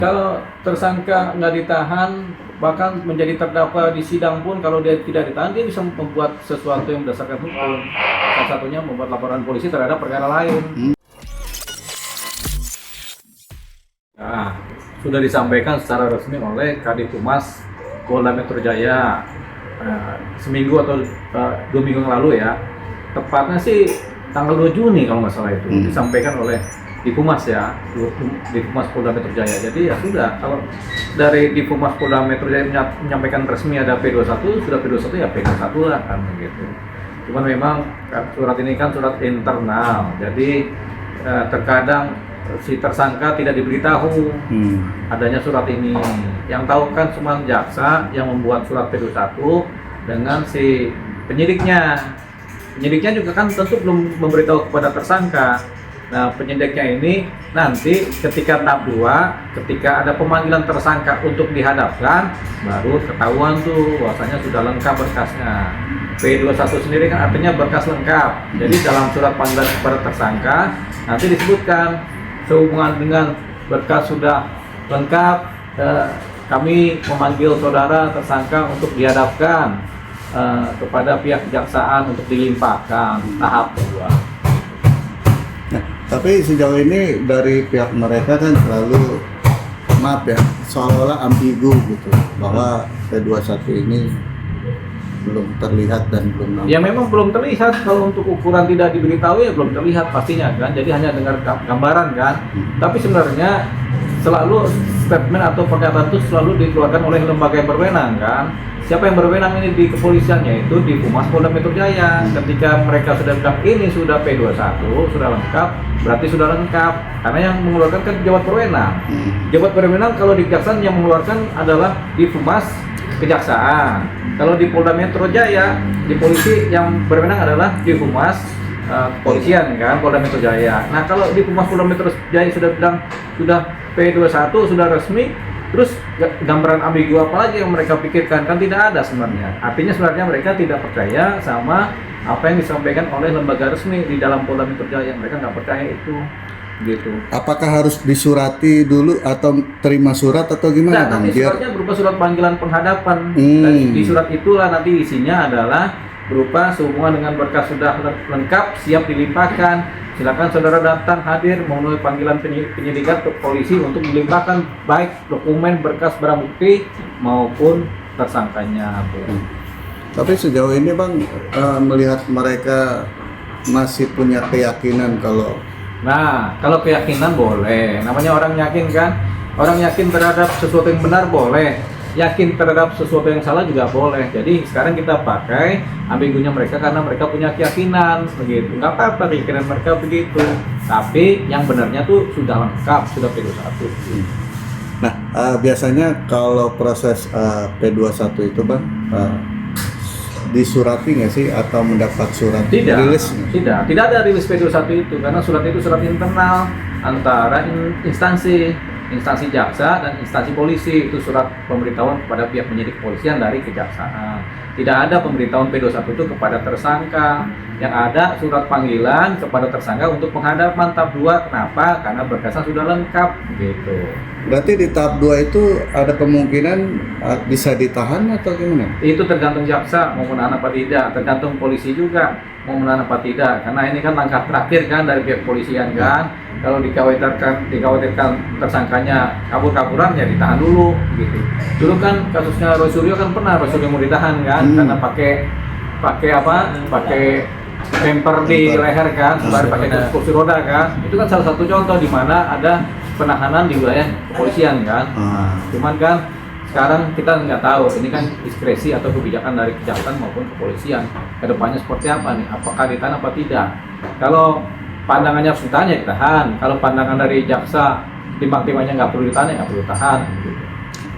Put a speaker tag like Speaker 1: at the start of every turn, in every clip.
Speaker 1: Kalau tersangka nggak ditahan, bahkan menjadi terdakwa di sidang pun, kalau dia tidak ditahan, dia bisa membuat sesuatu yang berdasarkan hukum. Salah satunya membuat laporan polisi terhadap perkara lain. Nah, sudah disampaikan secara resmi oleh Kadif Humas Polda Metro Jaya seminggu atau 2 minggu yang lalu ya. Tepatnya sih tanggal 2 Juni kalau nggak salah itu disampaikan oleh Dipumas ya, Dipumas Polda Metro Jaya. Jadi ya sudah, kalau dari Dipumas Polda Metro Jaya menyampaikan resmi ada P21, sudah P21 ya P21 lah kan begitu. Cuman memang surat ini kan surat internal, jadi terkadang si tersangka tidak diberitahu adanya surat ini. Yang tahu kan cuma jaksa yang membuat surat P21 dengan si penyidiknya. Penyidiknya juga kan tentu belum memberitahu kepada tersangka. Nah, penyidiknya ini nanti ketika tahap 2, ketika ada pemanggilan tersangka untuk dihadapkan, baru ketahuan tuh bahwasanya sudah lengkap berkasnya. P21 sendiri kan artinya berkas lengkap. Jadi dalam surat panggilan kepada tersangka nanti disebutkan sehubungan dengan berkas sudah lengkap, kami memanggil saudara tersangka untuk dihadapkan kepada pihak kejaksaan untuk dilimpahkan tahap 2.
Speaker 2: Nah, tapi sejauh ini dari pihak mereka kan selalu, maaf ya, seolah-olah ambigu gitu bahwa P21 ini belum terlihat dan belum nampak.
Speaker 1: Ya memang belum terlihat, kalau untuk ukuran tidak diberitahu ya belum terlihat pastinya kan, jadi hanya dengar gambaran kan. Tapi sebenarnya selalu statement atau pernyataan itu selalu dikeluarkan oleh lembaga yang berwenang kan. Siapa yang berwenang ini di kepolisian, yaitu di Humas Polda Metro Jaya. Ketika mereka sudah bilang ini sudah P21, sudah lengkap, berarti sudah lengkap. Karena yang mengeluarkan kan pejabat berwenang. Pejabat berwenang kalau di kejaksaan yang mengeluarkan adalah di Humas Kejaksaan. Kalau di Polda Metro Jaya, di polisi yang berwenang adalah di Humas Kepolisian kan, Polda Metro Jaya. Nah, kalau di Humas Polda Metro Jaya sudah bilang sudah P21, sudah resmi, terus gambaran ambigu apa lagi yang mereka pikirkan? Kan tidak ada sebenarnya. Artinya sebenarnya mereka tidak percaya sama apa yang disampaikan oleh lembaga resmi di dalam Polda Metro Jaya. Mereka nggak percaya itu, gitu.
Speaker 2: Apakah harus disurati dulu atau terima surat atau gimana?
Speaker 1: Nah, nanti suratnya berupa surat panggilan penghadapan. Dan di surat itulah nanti isinya adalah berupa sehubungan dengan berkas sudah lengkap, siap dilimpahkan. Silakan saudara datang hadir memenuhi panggilan penyidikan ke polisi untuk dilimpahkan baik dokumen berkas barang bukti maupun tersangkanya.
Speaker 2: Tapi sejauh ini Bang, melihat mereka masih punya keyakinan kalau
Speaker 1: keyakinan boleh, namanya orang yakin kan, orang yakin terhadap sesuatu yang benar boleh, yakin terhadap sesuatu yang salah juga boleh. Jadi sekarang kita pakai ambigunya mereka karena mereka punya keyakinan begitu. Nggak apa-apa keyakinan mereka begitu, tapi yang benarnya tuh sudah lengkap, sudah P21.
Speaker 2: Nah, biasanya kalau proses P21 itu Bang, disurati nggak sih atau mendapat surat rilis?
Speaker 1: Tidak ada rilis P21 itu karena surat itu surat internal antara instansi jaksa dan instansi polisi. Itu surat pemberitahuan kepada pihak penyidik kepolisian dari kejaksaan. Tidak ada pemberitahuan P21 itu kepada tersangka. Yang ada surat panggilan kepada tersangka untuk penghadapan tahap 2. Kenapa? Karena berkasnya sudah lengkap gitu.
Speaker 2: Berarti di tahap 2 itu ada kemungkinan bisa ditahan atau gimana?
Speaker 1: Itu tergantung jaksa mau menahan apa tidak, tergantung polisi juga mau menahan apa tidak. Karena ini kan langkah terakhir kan dari pihak kepolisian kan. Kalau dikhawatirkan tersangkanya kabur-kaburan ya ditahan dulu gitu. Dulu kan kasusnya Roy Suryo kan pernah Roy Suryo mau ditahan kan karena pakai bumper di leher kan, pakai kursi roda kan. Itu kan salah satu contoh di mana ada penahanan di wilayah kepolisian kan. Cuman kan sekarang kita nggak tahu, ini kan diskresi atau kebijakan dari kejaksaan maupun kepolisian. Kedepannya seperti apa nih? Apakah ditahan apa tidak? Kalau pandangannya harus ditahan ya ditahan. Kalau pandangan dari jaksa timbang-timbangnya nggak perlu ditahan ya nggak perlu ditahan.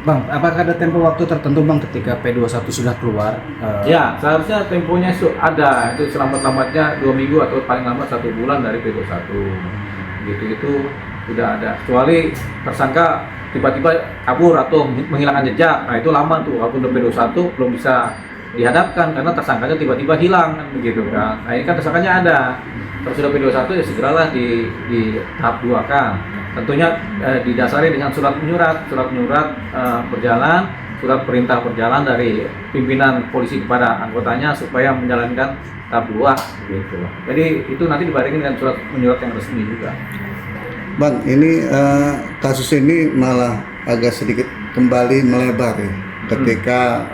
Speaker 3: Bang, apakah ada tempo waktu tertentu Bang ketika P21 sudah keluar?
Speaker 1: Ya, seharusnya temponya ada. Itu selambat-lambatnya 2 minggu atau paling lambat 1 bulan dari P21. Gitu itu sudah ada. Kecuali tersangka tiba-tiba kabur atau menghilangkan jejak. Nah, itu lama tuh. Kalau udah P21 belum bisa dihadapkan karena tersangkanya tiba-tiba hilang kan begitu kan. Nah, ini kan tersangkanya ada. Kalau sudah P21 ya segeralah di tahap 2 kan. Tentunya didasari dengan surat menyurat berjalan, surat perintah berjalan dari pimpinan polisi kepada anggotanya supaya menjalankan tahap 2 gitu. Jadi itu nanti dibarengi dengan surat menyurat yang resmi juga.
Speaker 2: Bang, ini kasus ini malah agak sedikit kembali melebar ya. Ketika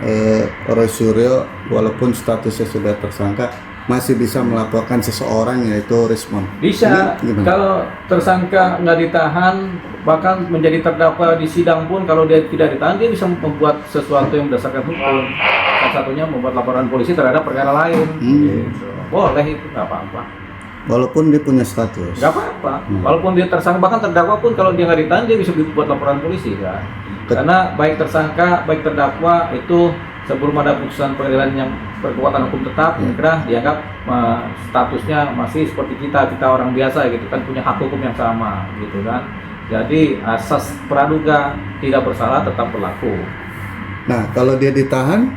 Speaker 2: Roy Suryo walaupun statusnya sudah tersangka masih bisa melaporkan seseorang yaitu Rismon.
Speaker 1: Bisa,
Speaker 2: Ini gimana?
Speaker 1: kalau tersangka nggak ditahan, bahkan menjadi terdakwa di sidang pun kalau dia tidak ditahan, dia bisa membuat sesuatu yang berdasarkan hukum. Salah satunya membuat laporan polisi terhadap perkara lain. Gitu. Boleh itu, nggak apa-apa.
Speaker 2: Walaupun dia punya status.
Speaker 1: Nggak apa-apa. Walaupun dia tersangka, bahkan terdakwa pun kalau dia nggak ditahan, dia bisa buat laporan polisi kan. Karena baik tersangka, baik terdakwa itu sebelum ada putusan pengadilan yang berkekuatan hukum tetap, dianggap statusnya masih seperti kita orang biasa gitu kan, punya hak hukum yang sama gitu kan. Jadi asas praduga tidak bersalah tetap berlaku.
Speaker 2: Nah, kalau dia ditahan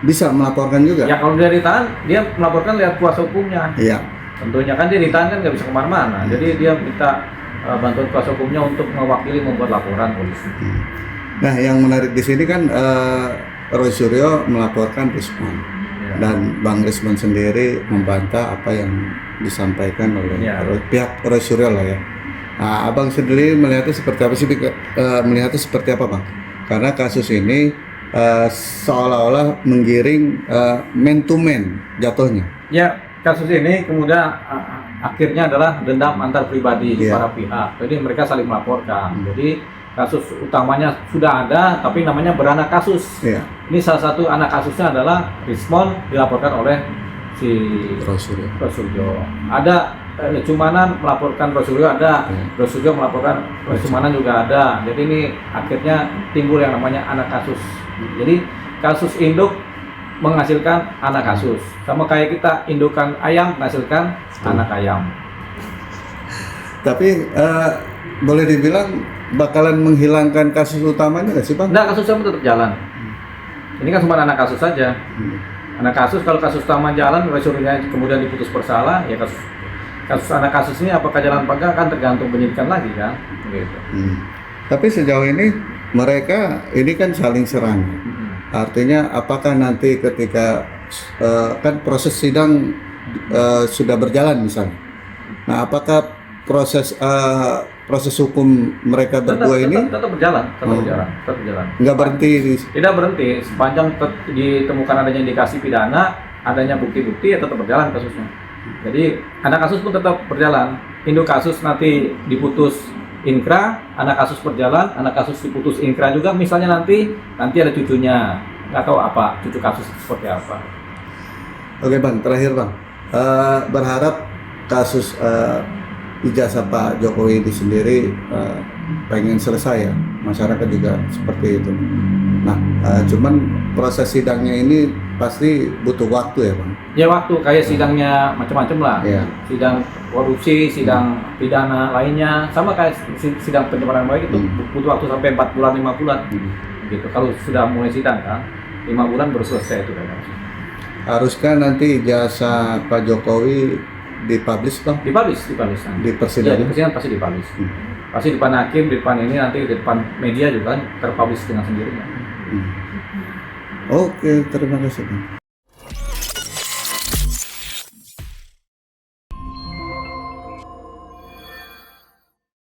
Speaker 2: bisa melaporkan juga.
Speaker 1: Ya kalau dia ditahan, dia melaporkan lewat kuasa hukumnya.
Speaker 2: Iya.
Speaker 1: Tentunya kan dia ditahan kan nggak bisa kemana-mana. Jadi dia minta bantuan kuasa hukumnya untuk mewakili membuat laporan polisi.
Speaker 2: Nah, yang menarik di sini kan Roy Suryo melaporkan Rismon dan Bang Rismon sendiri membantah apa yang disampaikan oleh pihak Roy Suryo lah ya. Nah, Abang sendiri melihatnya seperti apa sih? Melihatnya seperti apa, Bang? Karena kasus ini seolah-olah menggiring man to man jatuhnya.
Speaker 1: Ya, kasus ini kemudian akhirnya adalah dendam antar pribadi para pihak. Jadi mereka saling melaporkan. Jadi kasus utamanya sudah ada, tapi namanya beranak kasus. Ini salah satu anak kasusnya adalah Rismon dilaporkan oleh si
Speaker 2: Roy Suryo.
Speaker 1: Ada Cumanan melaporkan Roy Suryo ada, Roy Suryo melaporkan Cumanan juga ada. Jadi ini akhirnya timbul yang namanya anak kasus. Jadi kasus induk menghasilkan anak kasus. Sama kayak kita indukan ayam menghasilkan anak ayam.
Speaker 2: Tapi boleh dibilang bakalan menghilangkan kasus utamanya nggak sih, Bang?
Speaker 1: Nah, kasus utama tetap jalan. Ini kan cuma anak kasus saja. Anak kasus, kalau kasus utama jalan, Suryonya kemudian diputus bersalah, ya kasus anak kasus ini apakah jalan apa enggak kan tergantung penyidikan lagi kan, gitu.
Speaker 2: Tapi sejauh ini mereka ini kan saling serang. Artinya apakah nanti ketika kan proses sidang sudah berjalan misalnya. Nah, apakah proses hukum mereka berdua ini
Speaker 1: tetap berjalan.
Speaker 2: nggak berhenti
Speaker 1: Tidak berhenti sepanjang ditemukan adanya indikasi pidana, adanya bukti-bukti, ya tetap berjalan kasusnya. Jadi anak kasus pun tetap berjalan. Induk kasus nanti diputus inkra, anak kasus berjalan, anak kasus diputus inkra juga. Misalnya nanti ada cucunya, nggak tahu apa cucu kasus seperti apa.
Speaker 2: Oke, Bang, terakhir, Bang, berharap kasus ijazah Pak Jokowi itu sendiri pengen selesai ya, masyarakat juga seperti itu. Nah, cuman proses sidangnya ini pasti butuh waktu ya, Bang?
Speaker 1: Ya waktu, kayak sidangnya macam-macam lah. Sidang korupsi, sidang pidana lainnya, sama kayak sidang pencemaran baik itu butuh waktu sampai 4 bulan, 5 bulan. Gitu. Kalau sudah mulai sidang kan, 5 bulan baru selesai itu kan.
Speaker 2: Haruskah nanti ijazah Pak Jokowi dipublish, Bang?
Speaker 1: Dipublish.
Speaker 2: Di persidangan?
Speaker 1: Ya, di persidangan pasti dipublish. Pasti di depan hakim, di depan ini, nanti di depan media juga kan terpublish dengan sendirinya.
Speaker 2: Oke, terima kasih, Bang.